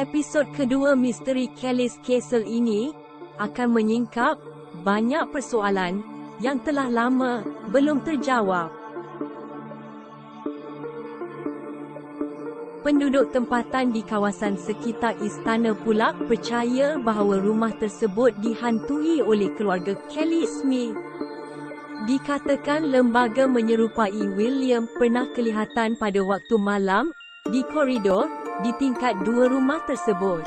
Episod kedua misteri Kelly's Castle ini akan menyingkap banyak persoalan yang telah lama belum terjawab. Penduduk tempatan di kawasan sekitar istana pula percaya bahawa rumah tersebut dihantui oleh keluarga Kelly Smith. Dikatakan lembaga menyerupai William pernah kelihatan pada waktu malam di koridor di tingkat 2 rumah tersebut.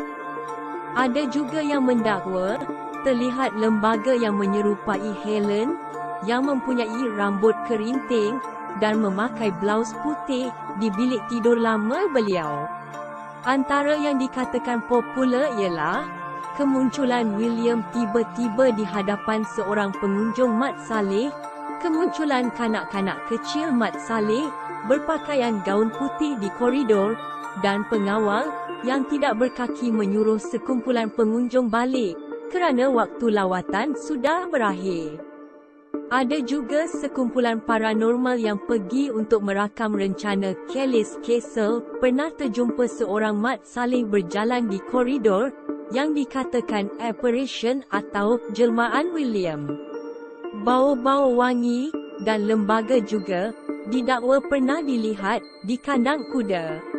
Ada juga yang mendakwa terlihat lembaga yang menyerupai Helen yang mempunyai rambut kerinting dan memakai blaus putih di bilik tidur lama beliau. Antara yang dikatakan popular ialah kemunculan William tiba-tiba di hadapan seorang pengunjung Mat Salleh, kemunculan kanak-kanak kecil Mat Salleh berpakaian gaun putih di koridor, dan pengawal yang tidak berkaki menyuruh sekumpulan pengunjung balik kerana waktu lawatan sudah berakhir. Ada juga sekumpulan paranormal yang pergi untuk merakam rencana Kelly's Castle pernah terjumpa seorang Mat Salleh berjalan di koridor yang dikatakan apparition atau jelmaan William. Bau-bau wangi dan lembaga juga didakwa pernah dilihat di kandang kuda.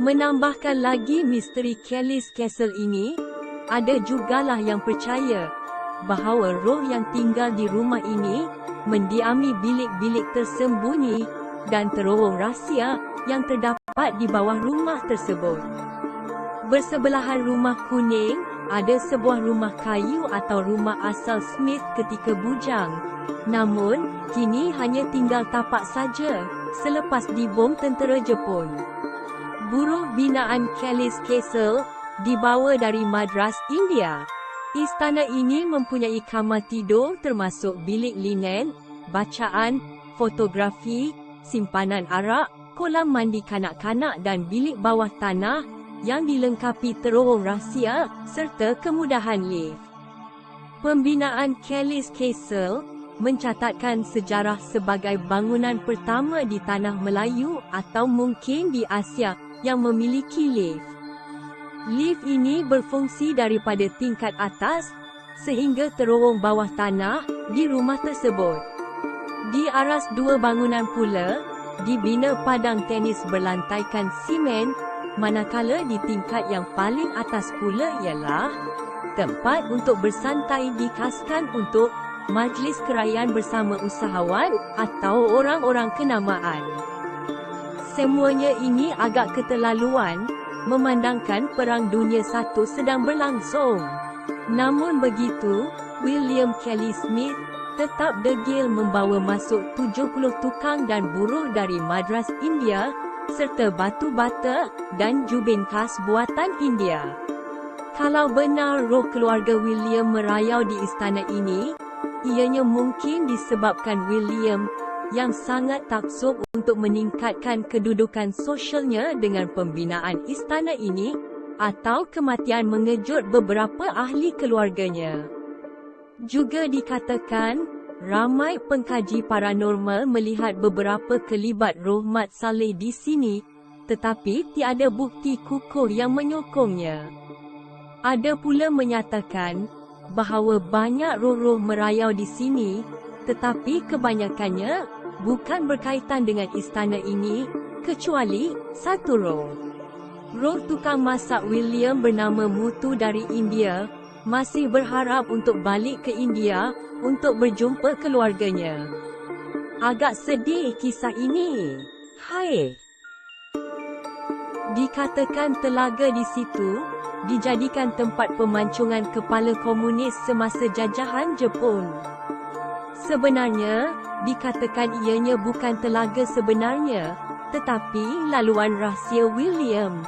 Menambahkan lagi misteri Kelly's Castle ini, ada jugalah yang percaya bahawa roh yang tinggal di rumah ini mendiami bilik-bilik tersembunyi dan terowong rahsia yang terdapat di bawah rumah tersebut. Bersebelahan rumah kuning, ada sebuah rumah kayu atau rumah asal Smith ketika bujang. Namun, kini hanya tinggal tapak saja selepas dibom tentera Jepun. Buruh binaan Kelly's Castle dibawa dari Madras, India. Istana ini mempunyai kamar tidur termasuk bilik linen, bacaan, fotografi, simpanan arak, kolam mandi kanak-kanak dan bilik bawah tanah yang dilengkapi terowong rahsia serta kemudahan lift. Pembinaan Kelly's Castle mencatatkan sejarah sebagai bangunan pertama di tanah Melayu atau mungkin di Asia yang memiliki lift. Lift ini berfungsi daripada tingkat atas sehingga terowong bawah tanah di rumah tersebut. Di aras dua bangunan pula, dibina padang tenis berlantaikan simen, manakala di tingkat yang paling atas pula ialah tempat untuk bersantai dikhaskan untuk majlis kerajaan bersama usahawan atau orang-orang kenamaan. Semuanya ini agak keterlaluan, memandangkan Perang Dunia I sedang berlangsung. Namun begitu, William Kelly Smith tetap degil membawa masuk 70 tukang dan buruh dari Madras, India, serta batu bata dan jubin khas buatan India. Kalau benar roh keluarga William merayau di istana ini, ianya mungkin disebabkan William yang sangat taksub untuk meningkatkan kedudukan sosialnya dengan pembinaan istana ini, atau kematian mengejut beberapa ahli keluarganya. Juga dikatakan, ramai pengkaji paranormal melihat beberapa kelibat roh Mat Salleh di sini, tetapi tiada bukti kukuh yang menyokongnya. Ada pula menyatakan bahawa banyak roh-roh merayau di sini, tetapi kebanyakannya bukan berkaitan dengan istana ini, kecuali satu roh. Roh tukang masak William bernama Mutu dari India, masih berharap untuk balik ke India untuk berjumpa keluarganya. Agak sedih kisah ini. Hai. Dikatakan telaga di situ dijadikan tempat pemancingan kepala komunis semasa jajahan Jepun. Sebenarnya, dikatakan ianya bukan telaga sebenarnya, tetapi laluan rahsia William.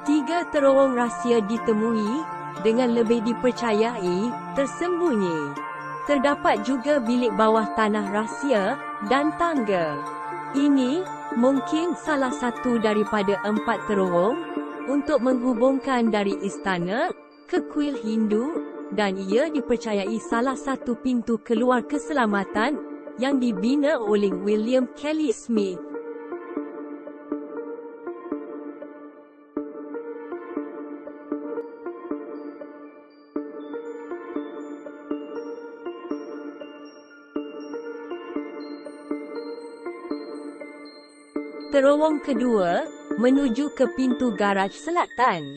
3 terowong rahsia ditemui, dengan lebih dipercayai, tersembunyi. Terdapat juga bilik bawah tanah rahsia, dan tangga. Ini, mungkin salah satu daripada 4 terowong, untuk menghubungkan dari istana, ke kuil Hindu, dan ia dipercayai salah satu pintu keluar keselamatan, yang dibina oleh William Kelly Smith. Terowong kedua, menuju ke pintu garaj selatan.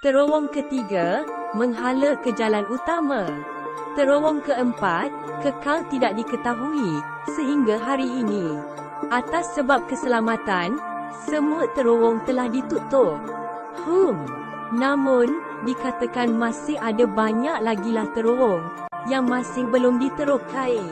Terowong ketiga, menghala ke jalan utama. Terowong keempat, kekal tidak diketahui, sehingga hari ini. Atas sebab keselamatan, semua terowong telah ditutup. Namun, dikatakan masih ada banyak lagilah terowong yang masih belum diterokai.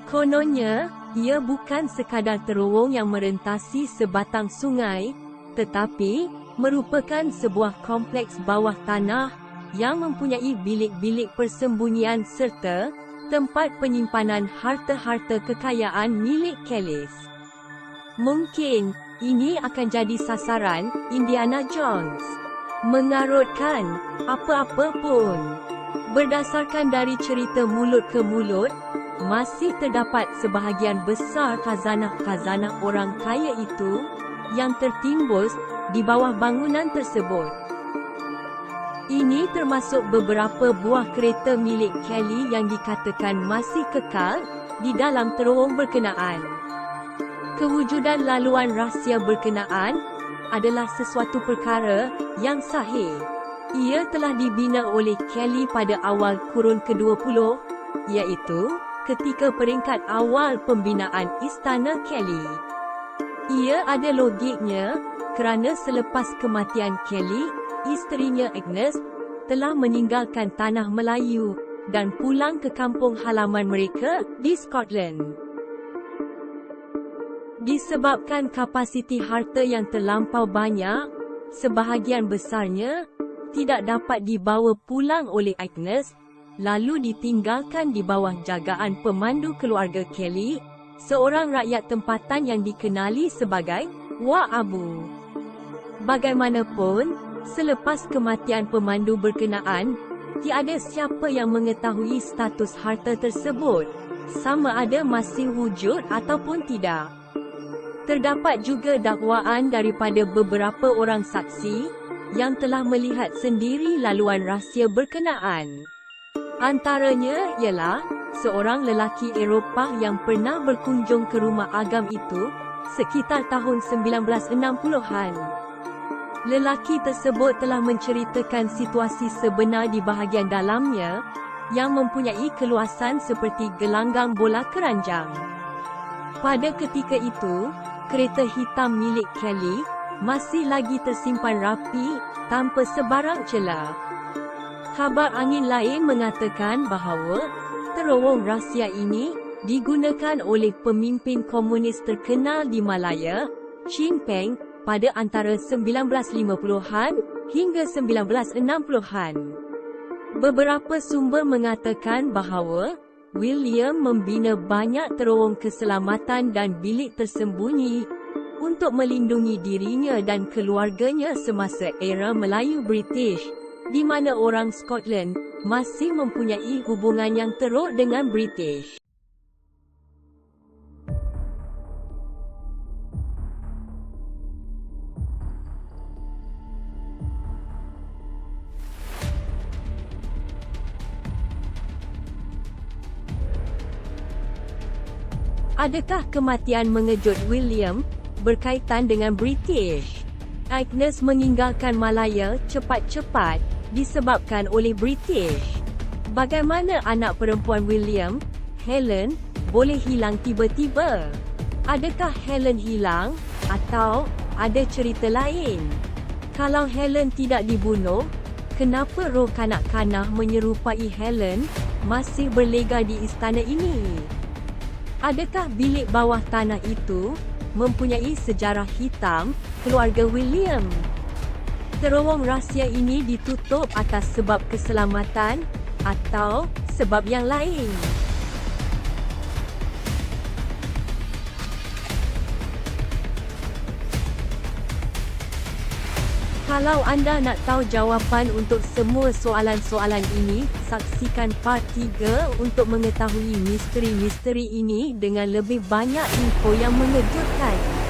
Kononnya, ia bukan sekadar terowong yang merentasi sebatang sungai, tetapi merupakan sebuah kompleks bawah tanah yang mempunyai bilik-bilik persembunyian serta tempat penyimpanan harta-harta kekayaan milik Kelly's. Mungkin, ini akan jadi sasaran Indiana Jones. Mengarutkan, apa-apa pun. Berdasarkan dari cerita mulut ke mulut, masih terdapat sebahagian besar khazanah-khazanah orang kaya itu yang tertimbus di bawah bangunan tersebut. Ini termasuk beberapa buah kereta milik Kelly yang dikatakan masih kekal di dalam terowong berkenaan. Kewujudan laluan rahsia berkenaan adalah sesuatu perkara yang sahih. Ia telah dibina oleh Kelly pada awal kurun ke-20, iaitu ketika peringkat awal pembinaan Istana Kelly. Ia ada logiknya, kerana selepas kematian Kelly, isterinya Agnes telah meninggalkan tanah Melayu dan pulang ke kampung halaman mereka di Scotland. Disebabkan kapasiti harta yang terlampau banyak, sebahagian besarnya tidak dapat dibawa pulang oleh Agnes, lalu ditinggalkan di bawah jagaan pemandu keluarga Kelly, seorang rakyat tempatan yang dikenali sebagai Wak Abu. Bagaimanapun, selepas kematian pemandu berkenaan, tiada siapa yang mengetahui status harta tersebut, sama ada masih wujud ataupun tidak. Terdapat juga dakwaan daripada beberapa orang saksi yang telah melihat sendiri laluan rahsia berkenaan. Antaranya ialah seorang lelaki Eropah yang pernah berkunjung ke rumah agam itu sekitar tahun 1960-an. Lelaki tersebut telah menceritakan situasi sebenar di bahagian dalamnya yang mempunyai keluasan seperti gelanggang bola keranjang. Pada ketika itu, kereta hitam milik Kelly masih lagi tersimpan rapi tanpa sebarang celah. Khabar angin lain mengatakan bahawa terowong rahsia ini digunakan oleh pemimpin komunis terkenal di Malaya, Chin Peng, pada antara 1950-an hingga 1960-an. Beberapa sumber mengatakan bahawa William membina banyak terowong keselamatan dan bilik tersembunyi untuk melindungi dirinya dan keluarganya semasa era Melayu British, di mana orang Scotland masih mempunyai hubungan yang teruk dengan British. Adakah kematian mengejut William berkaitan dengan British? Agnes meninggalkan Malaya cepat-cepat disebabkan oleh British. Bagaimana anak perempuan William, Helen, boleh hilang tiba-tiba? Adakah Helen hilang atau ada cerita lain? Kalau Helen tidak dibunuh, kenapa roh kanak-kanak menyerupai Helen masih berlega di istana ini? Adakah bilik bawah tanah itu mempunyai sejarah hitam keluarga William? Terowong rahsia ini ditutup atas sebab keselamatan atau sebab yang lain. Kalau anda nak tahu jawapan untuk semua soalan-soalan ini, saksikan part 3 untuk mengetahui misteri-misteri ini dengan lebih banyak info yang mengejutkan.